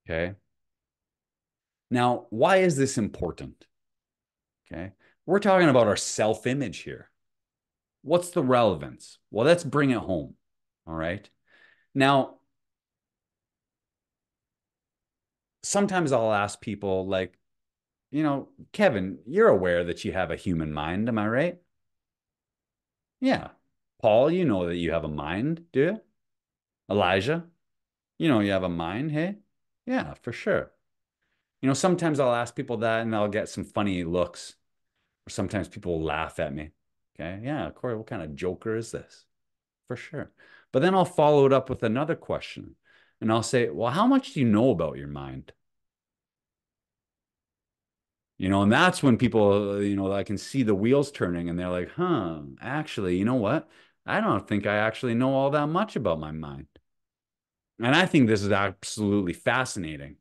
[SPEAKER 1] Okay. Now, why is this important? Okay. We're talking about our self-image here. What's the relevance? Well, let's bring it home. All right. Now, sometimes I'll ask people like, Kevin, you're aware that you have a human mind. Am I right? Yeah. Paul, you know that you have a mind, do you? Elijah, you have a mind, hey? Yeah, for sure. Sometimes I'll ask people that and I'll get some funny looks, or sometimes people will laugh at me. Okay. Yeah, Corey, what kind of joker is this? For sure. But then I'll follow it up with another question and I'll say, well, how much do you know about your mind? And that's when people, I can see the wheels turning and they're like, actually, you know what? I don't think I actually know all that much about my mind. And I think this is absolutely fascinating.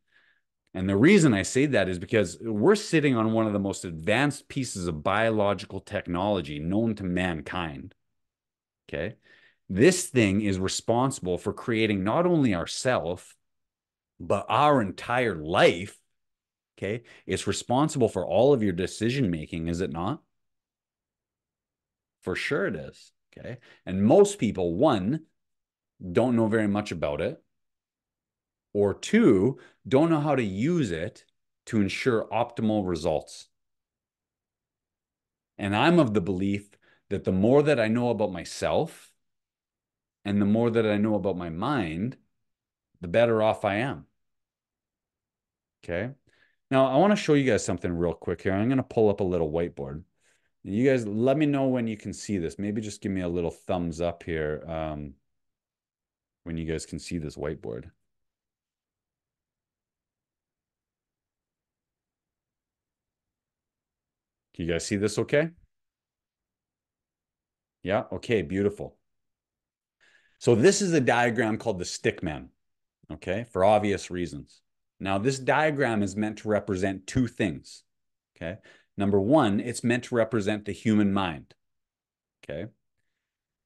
[SPEAKER 1] And the reason I say that is because we're sitting on one of the most advanced pieces of biological technology known to mankind. Okay. This thing is responsible for creating not only ourself, but our entire life. Okay. It's responsible for all of your decision making, is it not? For sure it is. Okay. And most people, one, don't know very much about it, or two, don't know how to use it to ensure optimal results. And I'm of the belief that the more that I know about myself and the more that I know about my mind, the better off I am. Okay. Now, I want to show you guys something real quick here. I'm going to pull up a little whiteboard. You guys let me know when you can see this. Maybe just give me a little thumbs up here when you guys can see this whiteboard. Can you guys see this okay? Yeah, okay, beautiful. So this is a diagram called the stickman, okay, for obvious reasons. Now, this diagram is meant to represent two things, okay? Number one, it's meant to represent the human mind, okay?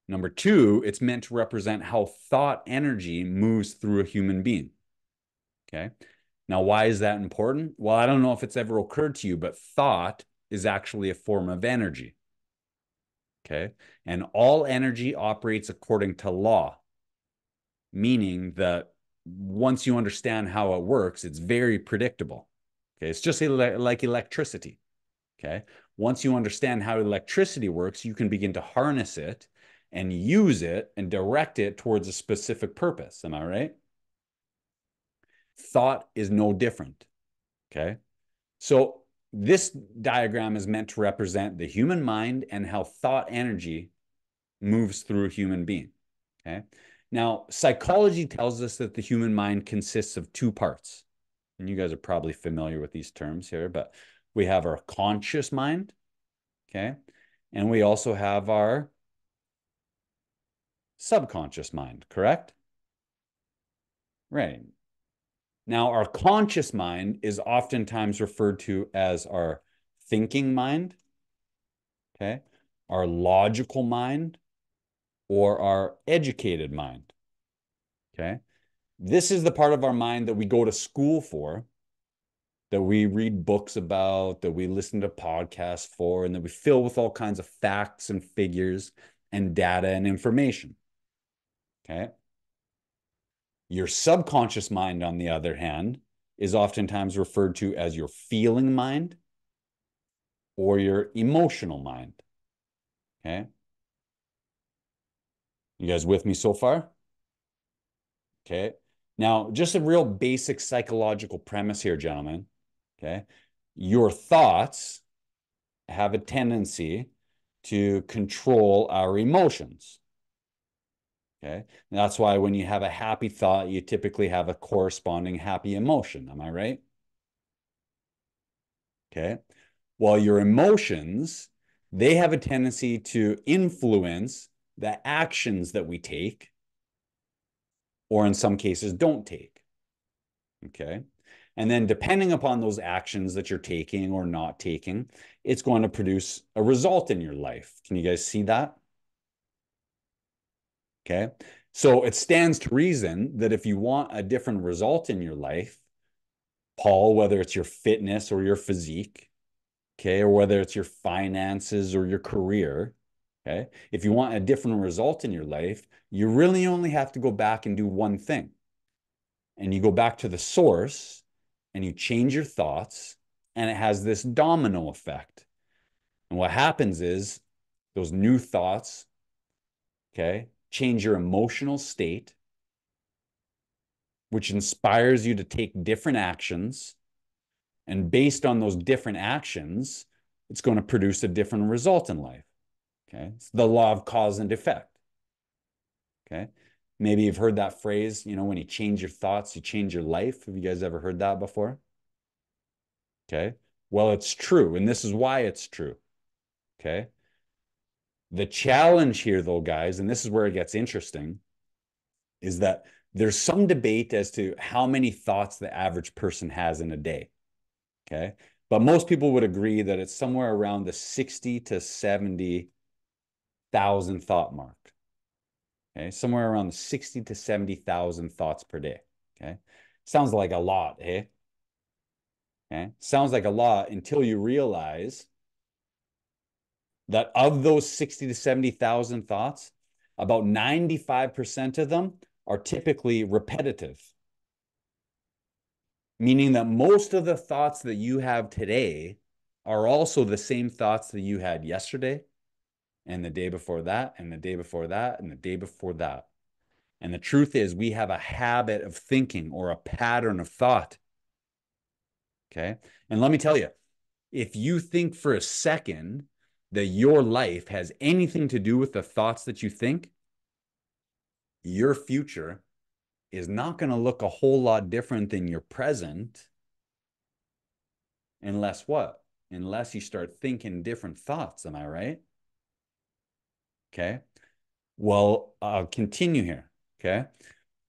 [SPEAKER 1] Number two, it's meant to represent how thought energy moves through a human being, okay? Now, why is that important? Well, I don't know if it's ever occurred to you, but thought is actually a form of energy, okay? And all energy operates according to law, meaning that once you understand how it works, it's very predictable. Okay, it's just like electricity. Okay, once you understand how electricity works, you can begin to harness it and use it and direct it towards a specific purpose. Am I right? Thought is no different. Okay, so this diagram is meant to represent the human mind and how thought energy moves through a human being. Okay. Now, psychology tells us that the human mind consists of two parts. And you guys are probably familiar with these terms here, but we have our conscious mind, okay? and we also have our subconscious mind, correct? Right. Now, our conscious mind is oftentimes referred to as our thinking mind, okay, our logical mind, or our educated mind, okay? This is the part of our mind that we go to school for, that we read books about, that we listen to podcasts for, and that we fill with all kinds of facts and figures and data and information, okay? Your subconscious mind, on the other hand, is oftentimes referred to as your feeling mind or your emotional mind, okay? You guys with me so far? Okay. Now, just a real basic psychological premise here, gentlemen, okay? Your thoughts have a tendency to control our emotions, okay? And that's why when you have a happy thought, you typically have a corresponding happy emotion. Am I right? Okay. Well, your emotions, they have a tendency to influence the actions that we take, or in some cases don't take, okay? And then depending upon those actions that you're taking or not taking, it's going to produce a result in your life. Can you guys see that? Okay. So it stands to reason that if you want a different result in your life, Paul, whether it's your fitness or your physique, okay, or whether it's your finances or your career, okay, if you want a different result in your life, you really only have to go back and do one thing. And you go back to the source and you change your thoughts, and it has this domino effect. And what happens is those new thoughts, okay, change your emotional state, which inspires you to take different actions. And based on those different actions, it's going to produce a different result in life. Okay. It's the law of cause and effect. Okay. Maybe you've heard that phrase, when you change your thoughts, you change your life. Have you guys ever heard that before? Okay. Well, it's true. And this is why it's true. Okay. The challenge here, though, guys, and this is where it gets interesting, is that there's some debate as to how many thoughts the average person has in a day. Okay. But most people would agree that it's somewhere around the 60 to 70,000 thought mark. Okay. Somewhere around 60 to 70,000 thoughts per day. Okay. Sounds like a lot, eh? Okay. Sounds like a lot until you realize that of those 60 to 70,000 thoughts, about 95% of them are typically repetitive, meaning that most of the thoughts that you have today are also the same thoughts that you had yesterday and the day before that and the day before that and the day before that. And the truth is, we have a habit of thinking or a pattern of thought. Okay. And let me tell you, if you think for a second that your life has anything to do with the thoughts that you think, your future is not going to look a whole lot different than your present, unless what? Unless you start thinking different thoughts. Am I right? Okay. Well, I'll continue here. Okay.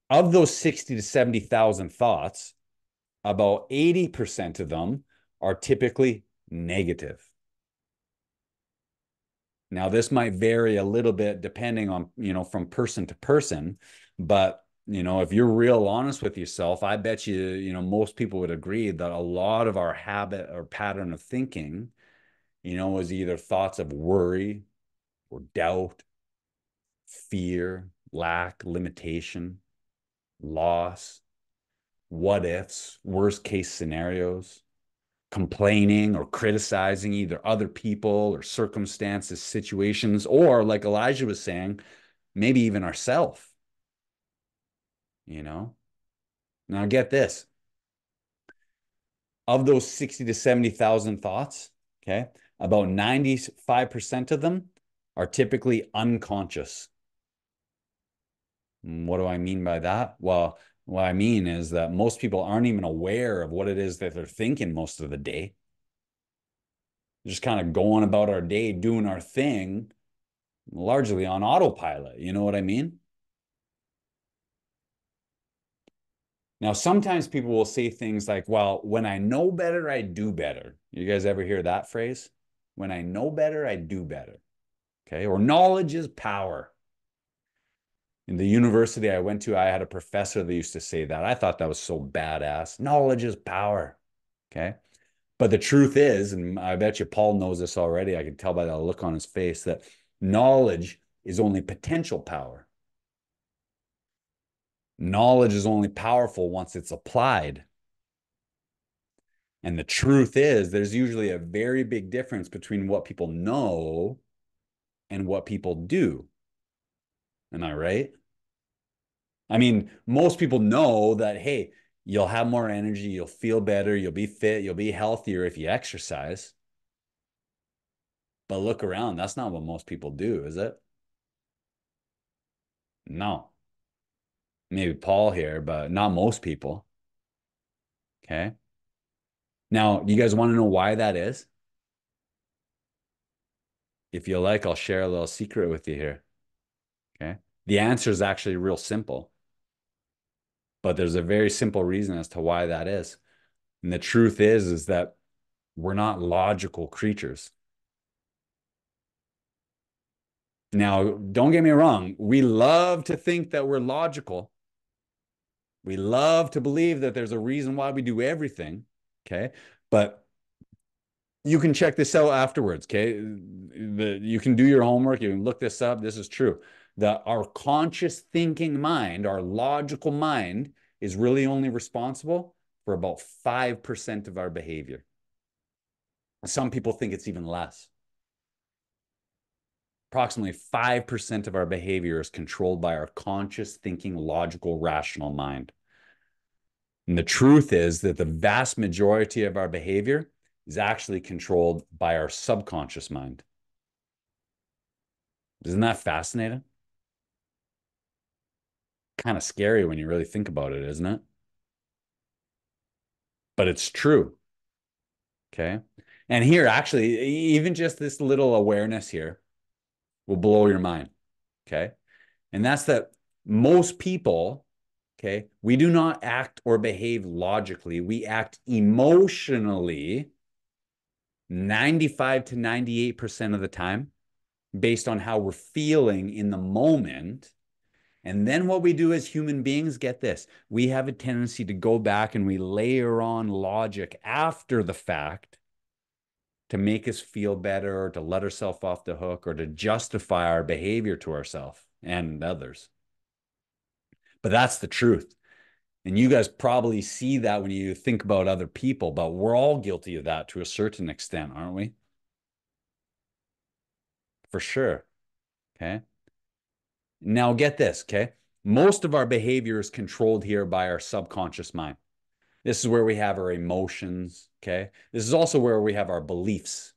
[SPEAKER 1] Of those 60 to 70,000 thoughts, about 80% of them are typically negative. Now, this might vary a little bit depending on, from person to person, but, if you're real honest with yourself, I bet you, most people would agree that a lot of our habit or pattern of thinking, is either thoughts of worry or doubt, fear, lack, limitation, loss, what ifs, worst case scenarios, complaining or criticizing either other people or circumstances, situations, or like Elijah was saying, maybe even ourselves. Now get this. Of those 60 to 70,000 thoughts, okay, about 95% of them are typically unconscious. What do I mean by that? Well, what I mean is that most people aren't even aware of what it is that they're thinking most of the day. just kind of going about our day, doing our thing, largely on autopilot. You know what I mean? Now, sometimes people will say things like, well, when I know better, I do better. You guys ever hear that phrase? When I know better, I do better. Okay. Or knowledge is power. In the university I went to, I had a professor that used to say that. I thought that was so badass. Knowledge is power. Okay. But the truth is, and I bet you Paul knows this already, I can tell by the look on his face, that knowledge is only potential power. Knowledge is only powerful once it's applied. And the truth is, there's usually a very big difference between what people know and what people do. Am I right? I mean, most people know that, hey, you'll have more energy, you'll feel better, you'll be fit, you'll be healthier if you exercise. But look around, that's not what most people do, is it? No. Maybe Paul here, but not most people. Okay. Now, you guys want to know why that is? If you like, I'll share a little secret with you here. Okay. The answer is actually real simple, but there's a very simple reason as to why that is. And the truth is that we're not logical creatures. Now, don't get me wrong. We love to think that we're logical. We love to believe that there's a reason why we do everything. Okay. But you can check this out afterwards. Okay. You can do your homework. You can look this up. This is true. That our conscious thinking mind, our logical mind, is really only responsible for about 5% of our behavior. Some people think it's even less. Approximately 5% of our behavior is controlled by our conscious thinking, logical, rational mind. And the truth is that the vast majority of our behavior is actually controlled by our subconscious mind. Isn't that fascinating? Kind of scary when you really think about it, isn't it? But it's true. Okay. And here, actually, even just this little awareness here will blow your mind. Okay. And that's that most people, okay, we do not act or behave logically. We act emotionally 95 to 98% of the time based on how we're feeling in the moment. And then what we do as human beings, get this, we have a tendency to go back and we layer on logic after the fact to make us feel better or to let ourselves off the hook or to justify our behavior to ourselves and others. But that's the truth. And you guys probably see that when you think about other people, but we're all guilty of that to a certain extent, aren't we? For sure. Okay. Now get this, okay? Most of our behavior is controlled here by our subconscious mind. This is where we have our emotions, okay? This is also where we have our beliefs,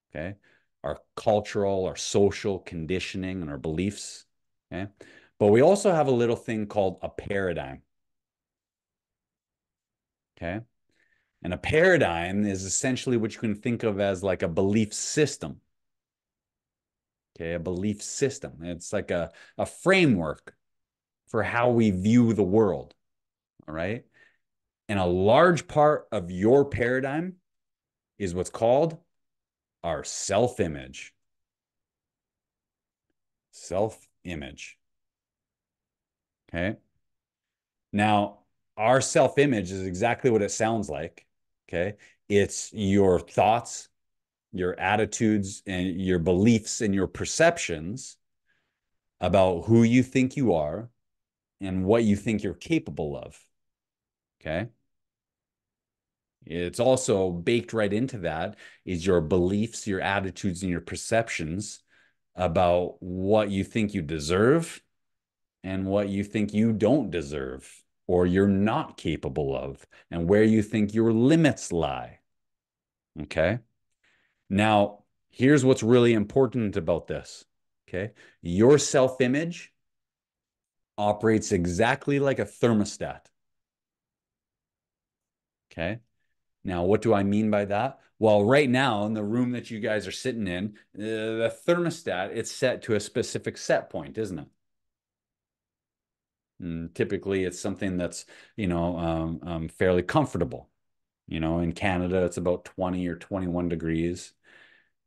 [SPEAKER 1] okay? Our cultural, our social conditioning, and our beliefs, okay? But we also have a little thing called a paradigm, okay? And a paradigm is essentially what you can think of as like a belief system, okay? A belief system. It's like a framework for how we view the world, all right? And a large part of your paradigm is what's called our self-image. Self-image. Okay. Now, our self-image is exactly what it sounds like. Okay. It's your thoughts, your attitudes, and your beliefs and your perceptions about who you think you are and what you think you're capable of. Okay. It's also baked right into that is your beliefs, your attitudes, and your perceptions about what you think you deserve and what you think you don't deserve or you're not capable of and where you think your limits lie. Okay. Now, here's what's really important about this. Okay. Your self-image operates exactly like a thermostat. Okay. Now, what do I mean by that? Well, right now in the room that you guys are sitting in, the thermostat, it's set to a specific set point, isn't it? And typically it's something that's, fairly comfortable. In Canada, it's about 20 or 21 degrees.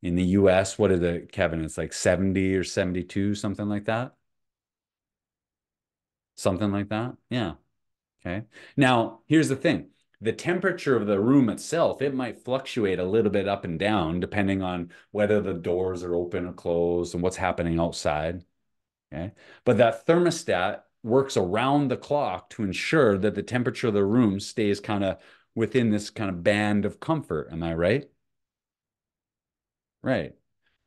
[SPEAKER 1] In the US, what is it, Kevin? It's like 70 or 72, something like that. Something like that. Yeah. Okay. Now, here's the thing. The temperature of the room itself, it might fluctuate a little bit up and down depending on whether the doors are open or closed and what's happening outside. Okay. But that thermostat works around the clock to ensure that the temperature of the room stays kind of within this kind of band of comfort. Am I right? Right.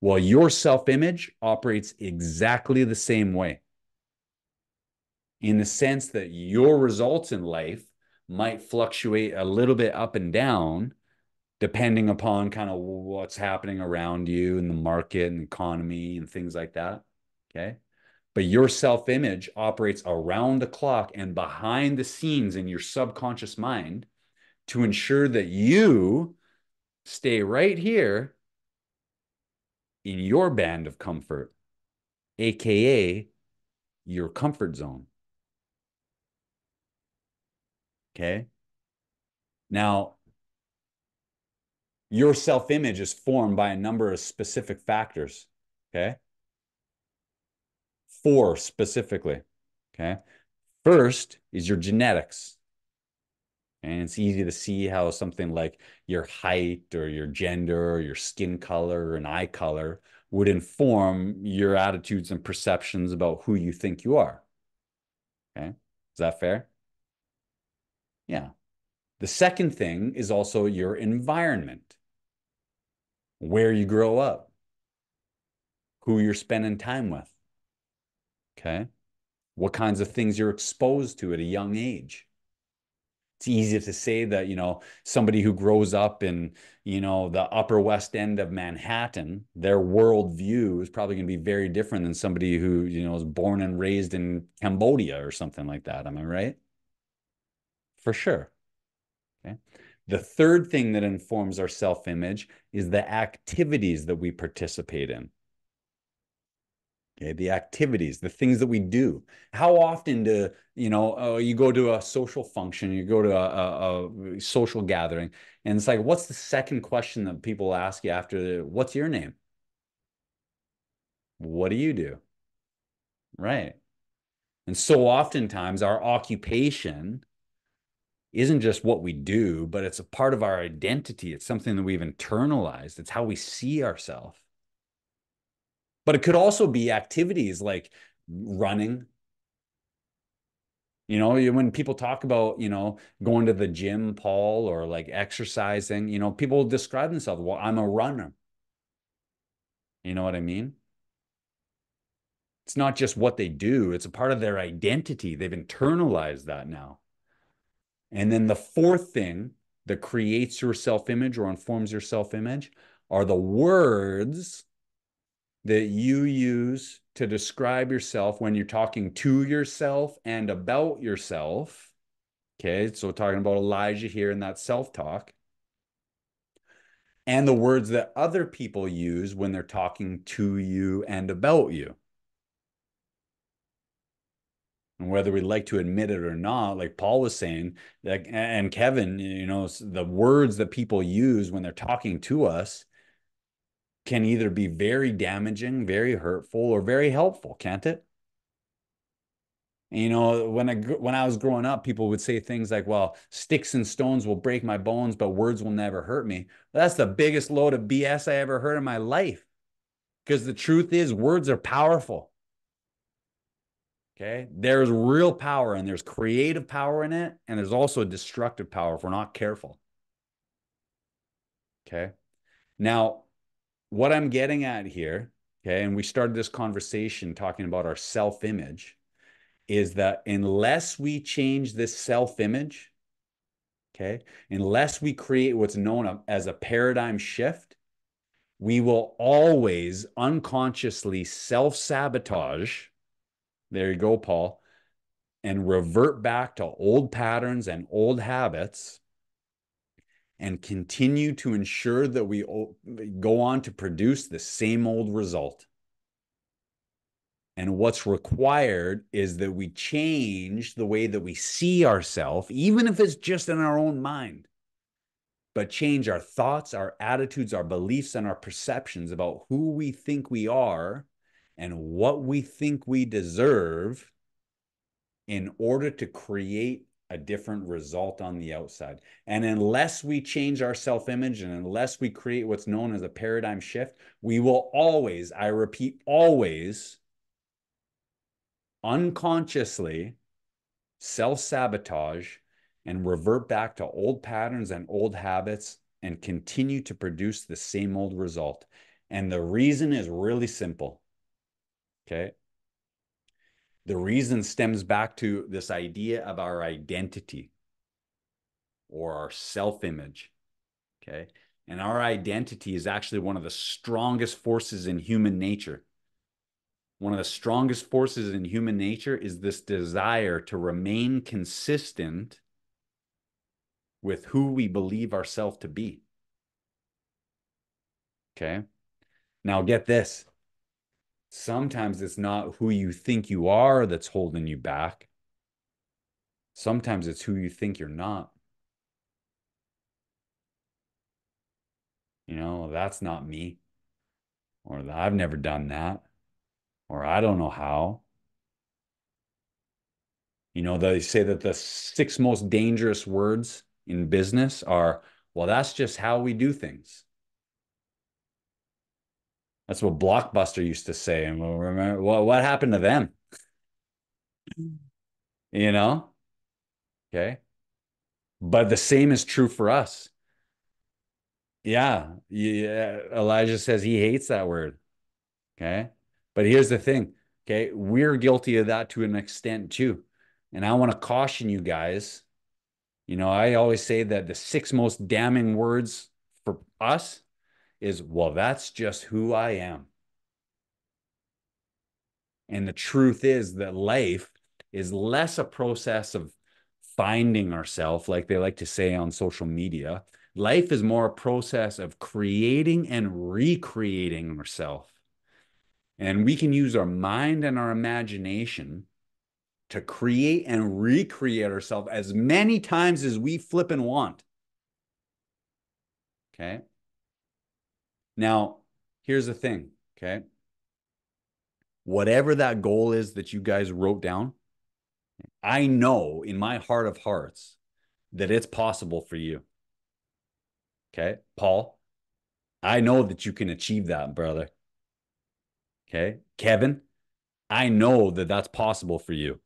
[SPEAKER 1] Well, your self-image operates exactly the same way in the sense that your results in life might fluctuate a little bit up and down depending upon kind of what's happening around you in the market and economy and things like that. Okay. But your self-image operates around the clock and behind the scenes in your subconscious mind to ensure that you stay right here in your band of comfort, AKA your comfort zone. Okay. Now, your self-image is formed by a number of specific factors. Okay. 4 specifically. Okay. First is your genetics. And it's easy to see how something like your height or your gender or your skin color and eye color would inform your attitudes and perceptions about who you think you are. Okay. Is that fair? Yeah. The second thing is also your environment, where you grow up, who you're spending time with. Okay. What kinds of things you're exposed to at a young age. It's easy to say that, somebody who grows up in, the Upper West End of Manhattan, their worldview is probably going to be very different than somebody who, was born and raised in Cambodia or something like that. Am I right? For sure. Okay. The third thing that informs our self-image is the activities that we participate in. Okay, the activities, the things that we do. How often do, you go to a social function, you go to a social gathering, and it's like, what's the second question that people ask you after, what's your name? What do you do? Right. And so oftentimes our occupation isn't just what we do, but it's a part of our identity. It's something that we've internalized. It's how we see ourselves. But it could also be activities like running. When people talk about, going to the gym, Paul, or like exercising, people describe themselves, well, I'm a runner. You know what I mean? It's not just what they do, it's a part of their identity. They've internalized that now. And then the fourth thing that creates your self-image or informs your self-image are the words that you use to describe yourself when you're talking to yourself and about yourself. Okay, so talking about Elijah here in that self-talk. And the words that other people use when they're talking to you and about you. And whether we like to admit it or not, like Paul was saying, like, and Kevin, the words that people use when they're talking to us can either be very damaging, very hurtful, or very helpful, can't it? When I was growing up, people would say things like, well, sticks and stones will break my bones, but words will never hurt me. That's the biggest load of BS I ever heard in my life. Because the truth is, words are powerful. Okay. There's real power and there's creative power in it. And there's also destructive power if we're not careful. Okay. Now, what I'm getting at here, okay, and we started this conversation talking about our self-image, is that unless we change this self-image, okay, unless we create what's known as a paradigm shift, we will always unconsciously self-sabotage. There you go, Paul, and revert back to old patterns and old habits. and continue to ensure that we go on to produce the same old result. And what's required is that we change the way that we see ourselves, even if it's just in our own mind, but change our thoughts, our attitudes, our beliefs, and our perceptions about who we think we are and what we think we deserve in order to create a different result on the outside. And unless we change our self-image and unless we create what's known as a paradigm shift, we will always, I repeat, always unconsciously self-sabotage and revert back to old patterns and old habits and continue to produce the same old result. And the reason is really simple. Okay. The reason stems back to this idea of our identity or our self-image. Okay. And our identity is actually one of the strongest forces in human nature. One of the strongest forces in human nature is this desire to remain consistent with who we believe ourselves to be. Okay. Now get this. Sometimes it's not who you think you are that's holding you back. Sometimes it's who you think you're not. You know, that's not me. Or I've never done that. Or I don't know how. You know, they say that the 6 most dangerous words in business are, well, that's just how we do things. That's what Blockbuster used to say. And we'll remember, well, what happened to them? You know? Okay. But the same is true for us. Yeah. Elijah says he hates that word. Okay. But here's the thing. Okay. We're guilty of that to an extent too. And I want to caution you guys. You know, I always say that the 6 most damning words for us is, well, that's just who I am. And the truth is that life is less a process of finding ourselves, like they like to say on social media. Life is more a process of creating and recreating ourselves. And we can use our mind and our imagination to create and recreate ourselves as many times as we flip and want. Okay. Now, here's the thing. Okay. Whatever that goal is that you guys wrote down, I know in my heart of hearts that it's possible for you. Okay. Paul, I know that you can achieve that, brother. Okay. Kevin, I know that that's possible for you.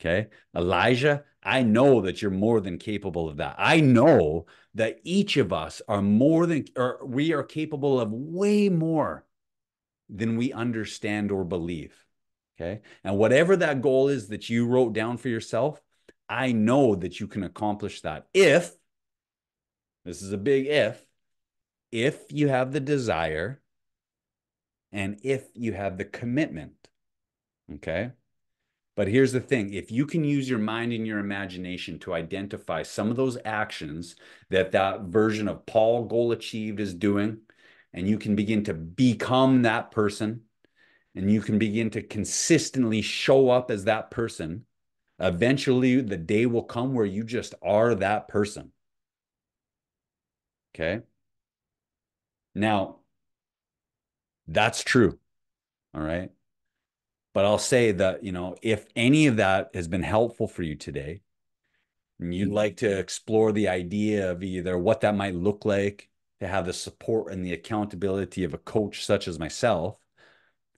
[SPEAKER 1] Okay. Elijah, I know that you're more than capable of that. I know that each of us are more than, or we are capable of way more than we understand or believe. Okay. And whatever that goal is that you wrote down for yourself, I know that you can accomplish that if, this is a big if you have the desire and if you have the commitment. Okay. But here's the thing. If you can use your mind and your imagination to identify some of those actions that that version of Paul Goal Achieved is doing, and you can begin to become that person, and you can begin to consistently show up as that person, eventually the day will come where you just are that person. Okay. Now, that's true. All right. But I'll say that, you know, if any of that has been helpful for you today, and you'd like to explore the idea of either what that might look like to have the support and the accountability of a coach such as myself,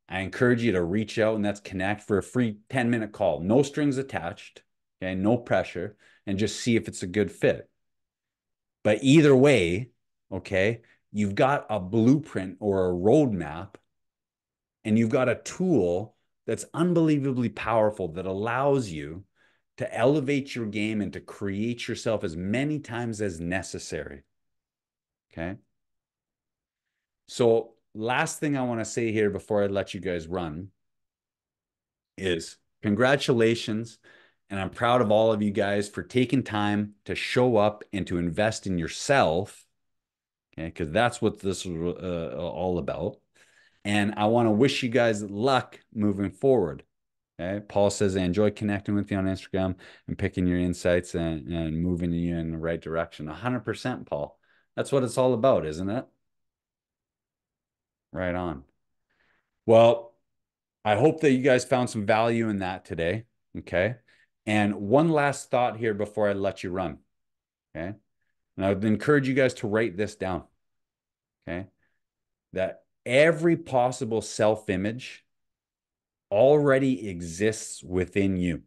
[SPEAKER 1] I encourage you to reach out and let's connect for a free 10-minute call. No strings attached, okay? No pressure, and just see if it's a good fit. But either way, okay, you've got a blueprint or a roadmap, and you've got a tool that's unbelievably powerful that allows you to elevate your game and to create yourself as many times as necessary. Okay. So, last thing I want to say here before I let you guys run is congratulations. And I'm proud of all of you guys for taking time to show up and to invest in yourself. Okay. Because that's what this is all about. And I want to wish you guys luck moving forward. Okay. Paul says, I enjoy connecting with you on Instagram and picking your insights and moving you in the right direction. 100%, Paul. That's what it's all about, isn't it? Right on. Well, I hope that you guys found some value in that today. Okay. And one last thought here before I let you run. Okay. And I would encourage you guys to write this down. Okay. That every possible self image already exists within you.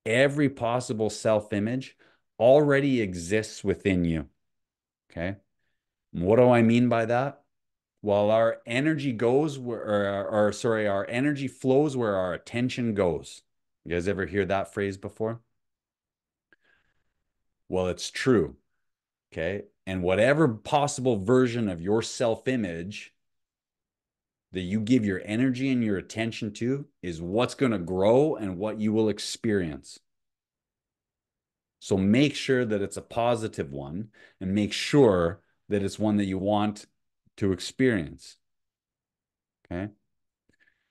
[SPEAKER 1] Every possible self image already exists within you. Okay. What do I mean by that? Well, our energy goes where, or sorry, our energy flows where our attention goes. You guys ever hear that phrase before? Well, it's true. Okay. And whatever possible version of your self image that you give your energy and your attention to is what's going to grow and what you will experience. So make sure that it's a positive one and make sure that it's one that you want to experience. Okay.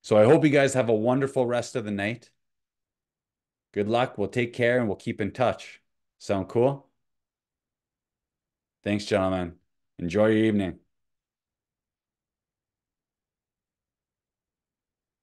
[SPEAKER 1] So I hope you guys have a wonderful rest of the night. Good luck. We'll take care and we'll keep in touch. Sound cool? Thanks, gentlemen. Enjoy your evening.